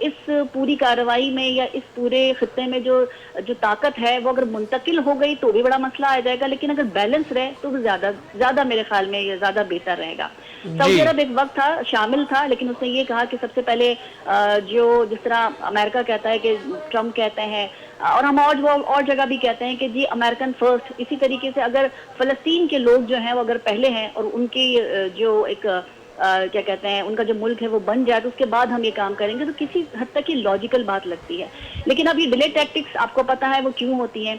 اس پوری کارروائی میں یا اس پورے خطے میں جو طاقت ہے وہ اگر منتقل ہو گئی تو بھی بڑا مسئلہ آ جائے گا، لیکن اگر بیلنس رہے تو وہ زیادہ میرے خیال میں یہ زیادہ بہتر رہے گا۔ سعودی جی عرب ایک وقت تھا شامل تھا، لیکن اس نے یہ کہا کہ سب سے پہلے جس طرح امریکہ کہتا ہے کہ ٹرمپ کہتے ہیں، اور ہم اور جگہ بھی کہتے ہیں کہ جی امریکن فرسٹ، اسی طریقے سے اگر فلسطین کے لوگ جو ہیں وہ اگر پہلے ہیں اور ان کی جو ایک کیا کہتے ہیں ان کا جو ملک ہے وہ بن جائے تو اس کے بعد ہم یہ کام کریں گے، تو کسی حد تک یہ لاجیکل بات لگتی ہے۔ لیکن اب یہ ڈیلے ٹیکٹکس آپ کو پتہ ہے وہ کیوں ہوتی ہیں۔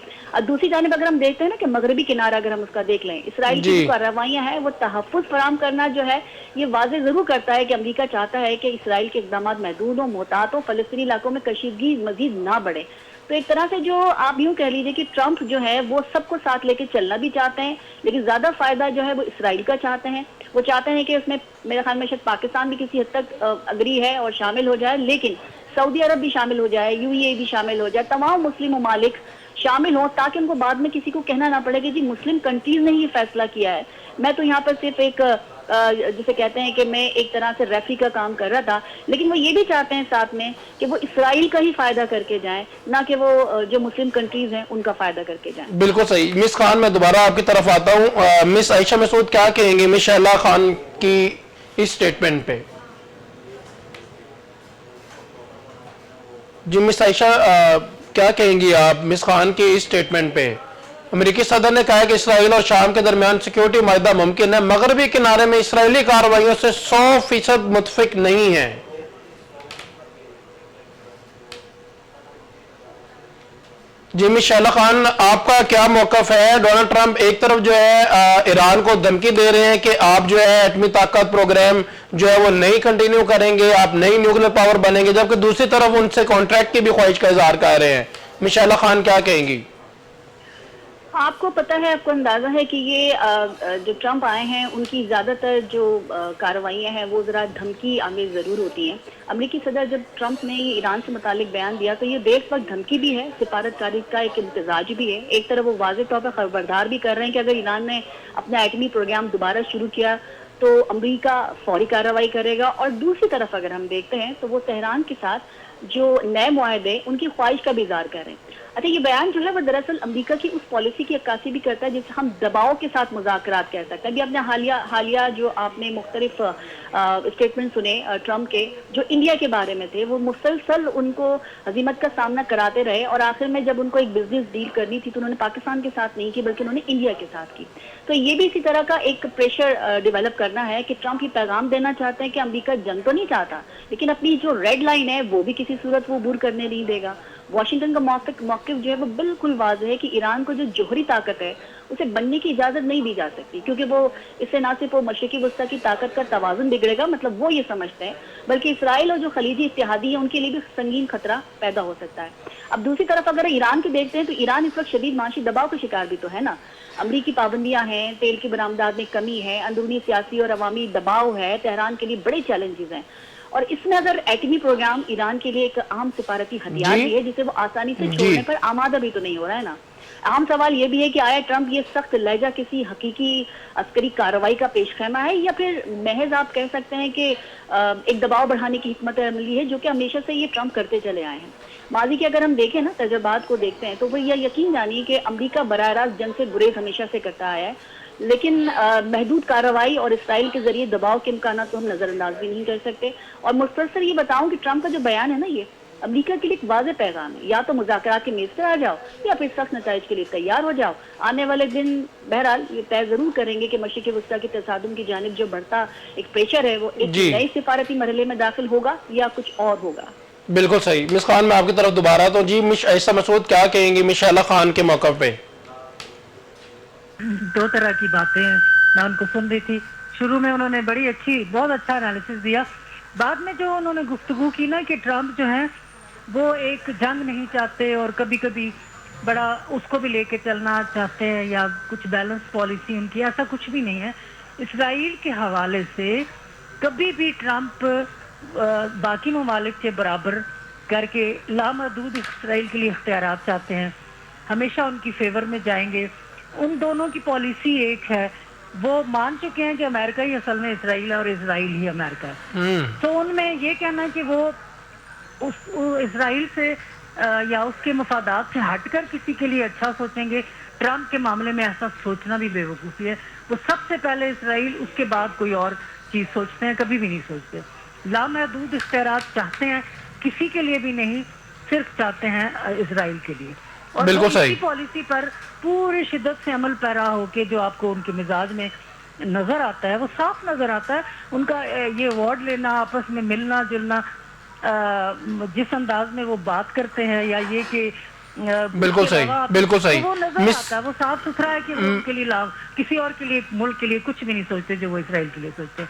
دوسری جانب اگر ہم دیکھتے ہیں نا کہ مغربی کنارہ اگر ہم اس کا دیکھ لیں، اسرائیل کی جی جو کارروائیاں ہیں وہ تحفظ فراہم کرنا جو ہے یہ واضح ضرور کرتا ہے کہ امریکہ چاہتا ہے کہ اسرائیل کے اقدامات محدود ہوں، محتاط ہوں، فلسطینی علاقوں میں کشیدگی مزید نہ بڑھے۔ تو ایک طرح سے جو آپ یوں کہہ لیجیے کہ ٹرمپ جو ہے وہ سب کو ساتھ لے کے چلنا بھی چاہتے ہیں، لیکن زیادہ فائدہ جو ہے وہ اسرائیل کا چاہتے ہیں۔ وہ چاہتے ہیں کہ اس میں میرے خیال میں شاید پاکستان بھی کسی حد تک اگری ہے اور شامل ہو جائے، لیکن سعودی عرب بھی شامل ہو جائے، یو اے ای بھی شامل ہو جائے، تمام مسلم ممالک شامل ہوں تاکہ ان کو بعد میں کسی کو کہنا نہ پڑے کہ جی مسلم کنٹریز نے یہ فیصلہ کیا ہے، میں تو یہاں پر صرف ایک جسے کہتے ہیں کہ میں ایک طرح سے ریفری کا کام کر رہا تھا۔ لیکن وہ یہ بھی چاہتے ہیں ساتھ میں کہ وہ اسرائیل کا ہی فائدہ کر کے جائیں، نہ کہ وہ جو مسلم کنٹریز ہیں ان کا فائدہ کر کے جائیں۔ بالکل صحیح۔ مس خان میں دوبارہ آپ کی طرف آتا ہوں، مس عائشہ مسعود کیا کہیں گے مس شہلا خان کی اس سٹیٹمنٹ پہ؟ جی مس عائشہ کیا کہیں گی آپ مس خان کی اس سٹیٹمنٹ پہ؟ امریکی صدر نے کہا ہے کہ اسرائیل اور شام کے درمیان سیکیورٹی معاہدہ ممکن ہے، مغربی کنارے میں اسرائیلی کارروائیوں سے 100% متفق نہیں ہے۔ جی مس شہلا خان آپ کا کیا موقف ہے؟ ڈونلڈ ٹرمپ ایک طرف جو ہے ایران کو دھمکی دے رہے ہیں کہ آپ جو ہے ایٹمی طاقت پروگرام جو ہے وہ نہیں کنٹینیو کریں گے، آپ نئی نیوکلیر پاور بنیں گے، جبکہ دوسری طرف ان سے کانٹریکٹ کی بھی خواہش کا اظہار کر رہے ہیں۔ مس شہلا خان کیا کہیں گی؟ آپ کو پتہ ہے، آپ کو اندازہ ہے کہ یہ جو ٹرمپ آئے ہیں ان کی زیادہ تر جو کارروائیاں ہیں وہ ذرا دھمکی آمیز ضرور ہوتی ہیں۔ امریکی صدر جب ٹرمپ نے یہ ایران سے متعلق بیان دیا تو یہ بیک وقت دھمکی بھی ہے، سفارت کاری کا ایک امتزاج بھی ہے۔ ایک طرف وہ واضح طور پر خبردار بھی کر رہے ہیں کہ اگر ایران نے اپنا ایٹمی پروگرام دوبارہ شروع کیا تو امریکہ فوری کارروائی کرے گا، اور دوسری طرف اگر ہم دیکھتے ہیں تو وہ تہران کے ساتھ جو نئے معاہدے ان کی خواہش کا بھی اظہار کر رہے ہیں۔ اچھا، یہ بیان جو ہے وہ دراصل امریکہ کی اس پالیسی کی عکاسی بھی کرتا ہے جسے ہم دباؤ کے ساتھ مذاکرات کہہ سکتے ہیں۔ ابھی آپ نے حالیہ جو آپ نے مختلف اسٹیٹمنٹ سنے ٹرمپ کے جو انڈیا کے بارے میں تھے، وہ مسلسل ان کو ہزیمت کا سامنا کراتے رہے، اور آخر میں جب ان کو ایک بزنس ڈیل کرنی تھی تو انہوں نے پاکستان کے ساتھ نہیں کی بلکہ انہوں نے انڈیا کے ساتھ کی۔ تو یہ بھی اسی طرح کا ایک پریشر ڈیولپ کرنا ہے کہ ٹرمپ یہ پیغام دینا چاہتے ہیں کہ امریکہ جنگ تو نہیں چاہتا، لیکن اپنی جو ریڈ لائن ہے وہ بھی کسی صورت وہ عبور کرنے نہیں دے گا۔ واشنگٹن کا موقف جو ہے وہ بالکل واضح ہے کہ ایران کو جو جوہری طاقت ہے اسے بننے کی اجازت نہیں دی جا سکتی، کیونکہ وہ اس سے نہ صرف وہ مشرقی وسطی کی طاقت کا توازن بگڑے گا، مطلب وہ یہ سمجھتے ہیں، بلکہ اسرائیل اور جو خلیجی اتحادی ہیں ان کے لیے بھی سنگین خطرہ پیدا ہو سکتا ہے۔ اب دوسری طرف اگر ایران کو دیکھتے ہیں تو ایران اس وقت شدید معاشی دباؤ کا شکار بھی تو ہے نا۔ امریکی پابندیاں ہیں، تیل کی برآمدات میں کمی ہے، اندرونی سیاسی اور عوامی دباؤ ہے، تہران کے لیے بڑے چیلنجز ہیں، اور اس میں اگر ایٹمی پروگرام ایران کے لیے ایک اہم سفارتی ہتھیار جی بھی ہے جسے وہ آسانی سے جی چھوڑنے پر آمادہ بھی تو نہیں ہو رہا ہے نا۔ اہم سوال یہ بھی ہے کہ آیا ٹرمپ یہ سخت لہجہ کسی حقیقی عسکری کارروائی کا پیش خیمہ ہے، یا پھر محض آپ کہہ سکتے ہیں کہ ایک دباؤ بڑھانے کی حکمت عملی ہے جو کہ ہمیشہ سے یہ ٹرمپ کرتے چلے آئے ہیں۔ ماضی کے اگر ہم دیکھیں نا تجربات کو دیکھتے ہیں تو وہ یہ یقین جانیے کہ امریکہ براہ راست جنگ سے گریز ہمیشہ سے کرتا آیا ہے، لیکن محدود کارروائی اور اسرائیل کے ذریعے دباؤ کے امکانات کو ہم نظر انداز بھی نہیں کر سکتے۔ اور مختصر یہ بتاؤں کہ ٹرمپ کا جو بیان ہے نا یہ امریکہ کے لیے ایک واضح پیغام ہے، یا تو مذاکرات کی میز پر آ جاؤ یا پھر سخت نتائج کے لیے تیار ہو جاؤ۔ آنے والے دن بہرحال یہ طے ضرور کریں گے کہ مشرقی وسطی کے تصادم کی جانب جو بڑھتا ایک پریشر ہے وہ ایک جی نئے سفارتی مرحلے میں داخل ہوگا یا کچھ اور ہوگا۔ بالکل صحیح۔ مس خان میں آپ کی طرف دوبارہ تو جی مس عائشہ مسعود کیا کہیں گی مس شہلا خان کے موقف پہ؟ دو طرح کی باتیں میں ان کو سن رہی تھی۔ شروع میں انہوں نے بڑی اچھی بہت اچھا انالیسس دیا، بعد میں جو انہوں نے گفتگو کی نا کہ ٹرمپ جو ہیں وہ ایک جنگ نہیں چاہتے اور کبھی کبھی بڑا اس کو بھی لے کے چلنا چاہتے ہیں یا کچھ بیلنس پالیسی ان کی، ایسا کچھ بھی نہیں ہے۔ اسرائیل کے حوالے سے کبھی بھی ٹرمپ باقی ممالک کے برابر کر کے لامحدود اسرائیل کے لیے اختیارات چاہتے ہیں، ہمیشہ ان کی فیور میں جائیں گے۔ ان دونوں کی پالیسی ایک ہے، وہ مان چکے ہیں کہ امریکہ ہی اصل میں اسرائیل ہے اور اسرائیل ہی امریکہ ہے۔ تو ان میں یہ کہنا کہ وہ اسرائیل سے یا اس کے مفادات سے ہٹ کر کسی کے لیے اچھا سوچیں گے. ٹرمپ کے معاملے میں ایسا سوچنا بھی بے وقوفی ہے. وہ سب سے پہلے اسرائیل، اس کے بعد کوئی اور چیز سوچتے ہیں، کبھی بھی نہیں سوچتے. لامحدود اختیارات چاہتے ہیں، کسی کے لیے بھی نہیں، صرف چاہتے ہیں اسرائیل کے لیے. اور بالکل صحیح. اسی پالیسی پر پوری شدت سے عمل پیرا ہو کے جو آپ کو ان کے مزاج میں نظر آتا ہے، وہ صاف نظر آتا ہے. ان کا یہ ایوارڈ لینا، آپس میں ملنا جلنا، جس انداز میں وہ بات کرتے ہیں، یا یہ کہ بالکل صحیح، بالکل صحیح. وہ نظر آتا ہے، وہ صاف ستھرا ہے کہ وہ ان کے لیے کسی اور کے لیے، ملک کے لیے کچھ بھی نہیں سوچتے جو وہ اسرائیل کے لیے سوچتے.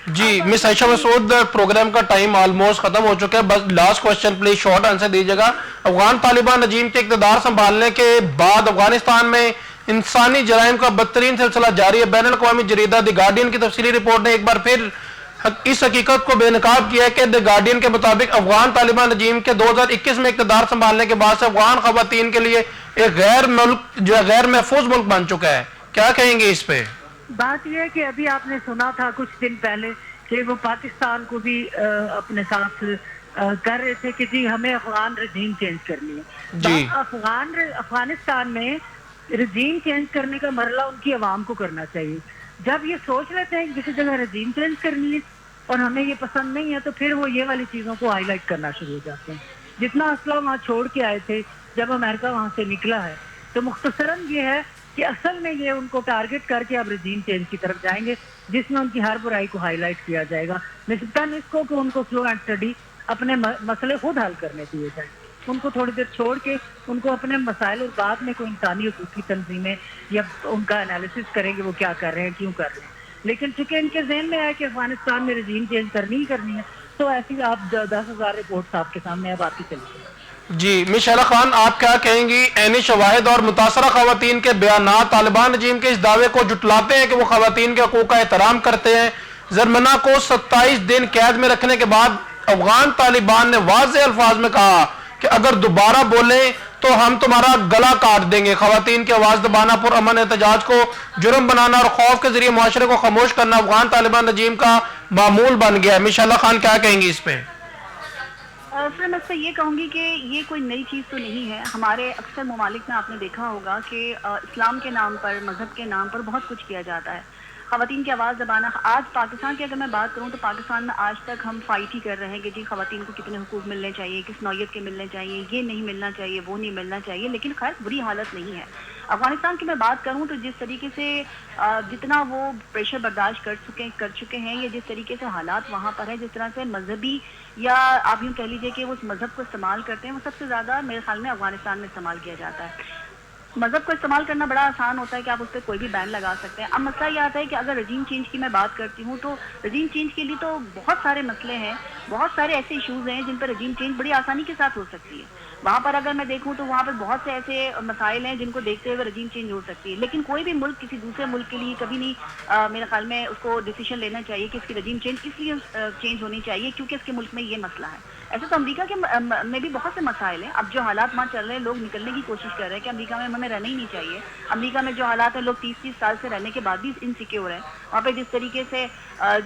جی مس عائشہ مسعود، پروگرام کا ٹائم آلموسٹ ختم ہو چکا ہے. بس last question please short answer دیجیے گا. افغان طالبان رجیم کے اقتدار سنبھالنے کے بعد افغانستان میں انسانی جرائم کا بدترین سلسلہ جاری ہے. بین الاقوامی جریدہ دی گارڈین کی تفصیلی رپورٹ نے ایک بار پھر اس حقیقت کو بے نقاب کیا ہے کہ دی گارڈین کے مطابق افغان طالبان رجیم کے 2021 میں اقتدار سنبھالنے کے بعد سے افغان خواتین کے لیے ایک غیر محفوظ ملک بن چکا ہے. کیا کہیں گے اس پہ؟ بات یہ ہے کہ ابھی آپ نے سنا تھا کچھ دن پہلے کہ وہ پاکستان کو بھی اپنے ساتھ کر رہے تھے کہ جی ہمیں افغان رجیم چینج کرنی ہے. جی افغانستان میں رجیم چینج کرنے کا مرحلہ ان کی عوام کو کرنا چاہیے. جب یہ سوچ لیتے ہیں کہ کسی جگہ رجیم چینج کرنی ہے اور ہمیں یہ پسند نہیں ہے، تو پھر وہ یہ والی چیزوں کو ہائی لائٹ کرنا شروع ہو جاتے ہیں. جتنا اسلحہ وہاں چھوڑ کے آئے تھے جب امریکہ وہاں سے نکلا ہے، تو مختصراً یہ ہے کہ اصل میں یہ ان کو ٹارگٹ کر کے اب رجیم چینج کی طرف جائیں گے، جس میں ان کی ہر برائی کو ہائی لائٹ کیا جائے گا، نسبتاً اس کو کہ ان کو سلو اینڈ اسٹڈی اپنے مسئلے خود حل کرنے دیے جائیں. ان کو تھوڑی دیر چھوڑ کے ان کو اپنے مسائل، اور بعد میں کوئی انسانی حقوق کی تنظیمیں یا ان کا انالیسس کریں گے وہ کیا کر رہے ہیں، کیوں کر رہے ہیں. لیکن چونکہ ان کے ذہن میں ہے کہ افغانستان میں رجیم چینج کرنی ہی کرنی ہے، تو ایسی آپ 10,000 رپورٹس آپ کے سامنے اب آتی چلی گئی. جی مس شہلا خان، آپ کیا کہیں گی؟ عینی شواہد اور متاثرہ خواتین کے بیانات طالبان رجیم کے اس دعوے کو جھٹلاتے ہیں کہ وہ خواتین کے حقوق کا احترام کرتے ہیں. زرمنہ کو 27 دن قید میں رکھنے کے بعد افغان طالبان نے واضح الفاظ میں کہا کہ اگر دوبارہ بولیں تو ہم تمہارا گلا کاٹ دیں گے. خواتین کی آواز دبانا، پرامن احتجاج کو جرم بنانا اور خوف کے ذریعے معاشرے کو خاموش کرنا افغان طالبان رجیم کا معمول بن گیا ہے. مس شہلا خان کیا کہیں گی اس پہ؟ سر میں اس سے یہ کہوں گی کہ یہ کوئی نئی چیز تو نہیں ہے. ہمارے اکثر ممالک میں آپ نے دیکھا ہوگا کہ اسلام کے نام پر، مذہب کے نام پر بہت کچھ کیا جاتا ہے. خواتین کی آواز دبانا. آج پاکستان کی اگر میں بات کروں تو پاکستان میں آج تک ہم فائٹ ہی کر رہے ہیں کہ جی خواتین کو کتنے حقوق ملنے چاہیے، کس نوعیت کے ملنے چاہیے، یہ نہیں ملنا چاہیے، وہ نہیں ملنا چاہیے. لیکن خیر بری حالت نہیں ہے. افغانستان کی میں بات کروں تو جس طریقے سے جتنا وہ پریشر برداشت کر چکے ہیں، یا جس طریقے سے حالات وہاں پر ہیں، جس طرح سے مذہبی، یا آپ یوں کہہ لیجیے کہ وہ اس مذہب کو استعمال کرتے ہیں، وہ سب سے زیادہ میرے خیال میں افغانستان میں استعمال کیا جاتا ہے. مذہب کو استعمال کرنا بڑا آسان ہوتا ہے کہ آپ اس پہ کوئی بھی بین لگا سکتے ہیں. اب مسئلہ یہ آتا ہے کہ اگر رجیم چینج کی میں بات کرتی ہوں تو رجیم چینج کے لیے تو بہت سارے مسئلے ہیں، بہت سارے ایسے ایشوز ہیں جن پر رجیم چینج بڑی آسانی کے ساتھ ہو سکتی ہے. وہاں پر اگر میں دیکھوں تو وہاں پر بہت سے ایسے مسائل ہیں جن کو دیکھتے ہوئے رجیم چینج ہو سکتی ہے. لیکن کوئی بھی ملک کسی دوسرے ملک کے لیے کبھی نہیں میرے خیال میں اس کو ڈیسیشن لینا چاہیے کہ اس کی رجیم چینج اس لیے چینج ہونی چاہیے کیونکہ اس کے ملک میں یہ مسئلہ ہے. ایسے تو امریکہ کے میں بھی بہت سے مسائل ہیں. اب جو حالات وہاں چل رہے ہیں، لوگ نکلنے کی کوشش کر رہے ہیں کہ امریکہ میں ہمیں رہنا ہی نہیں چاہیے. امریکہ میں جو حالات ہیں، لوگ 30 سال سے رہنے کے بعد بھی انسیکیور ہیں. وہاں پہ جس طریقے سے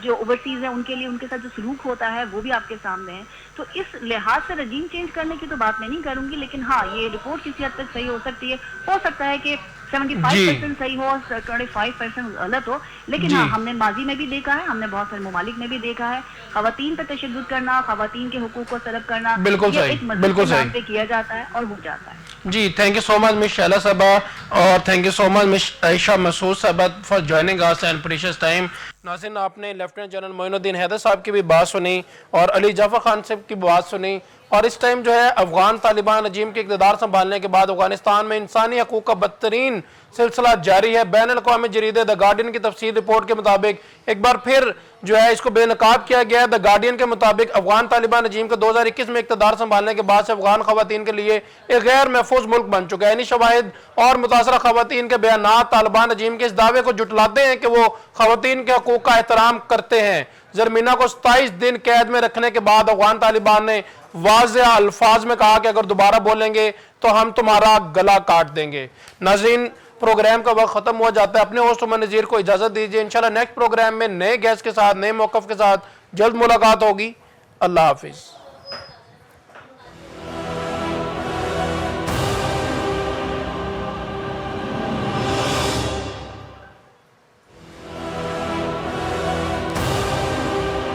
جو اوورسیز ہیں ان کے لیے ان کے ساتھ جو سلوک ہوتا ہے وہ بھی آپ کے سامنے ہے. تو اس لحاظ سے رجیم چینج کرنے کی تو بات میں نہیں کروں گی. لیکن ہاں، یہ رپورٹ کسی حد تک صحیح ہو سکتی ہے. ہو سکتا ہے کہ 75% صحیح ہو، 25% غلط ہو. لیکن ہاں، ہم نے ماضی میں بھی دیکھا ہے، ہم نے بہت سارے ممالک میں بھی دیکھا ہے، خواتین پہ تشدد کرنا، خواتین کے حقوق کو سلب کرنا، یہ ایک مذہب کے نام پہ کیا جاتا ہے اور ہو جاتا ہے. جی تھینک یو سو مچ مس شہلا صاحبہ، اور thank you so much miss Ayesha Masood Sahiba for joining us and precious time. ناظرین، آپ نے لیفٹیننٹ جنرل معین الدین حیدر صاحب کی بھی بات سنی اور علی جعفر خان صاحب کی بات سنی. اور اس ٹائم جو ہے افغان طالبان رجیم کے اقتدار سنبھالنے کے بعد افغانستان میں انسانی حقوق کا بدترین سلسلہ جاری ہے. بین الاقوامی جریدے دی گارڈین کی تفصیل رپورٹ کے مطابق ایک بار پھر جو ہے اس کو بے نقاب کیا گیا ہے. دی گارڈین کے مطابق افغان طالبان رجیم کا 2021 میں اقتدار سنبھالنے کے بعد سے افغان خواتین کے لیے ایک غیر محفوظ ملک بن چکا ہے. یعنی شواہد اور متاثرہ خواتین کے بیانات طالبان رجیم کے اس دعوے کو جھٹلاتے ہیں کہ وہ خواتین کے حقوق کا احترام کرتے ہیں. زرمینہ کو 27 دن قید میں رکھنے کے بعد افغان طالبان نے واضح الفاظ میں کہا کہ اگر دوبارہ بولیں گے تو ہم تمہارا گلا کاٹ دیں گے. ناظرین، پروگرام کا وقت ختم ہوا جاتا ہے. اپنے ہوسٹ عمر نذیر کو اجازت دیجیے. انشاءاللہ نیکسٹ پروگرام میں نئے گیسٹ کے ساتھ، نئے موقف کے ساتھ جلد ملاقات ہوگی. اللہ حافظ.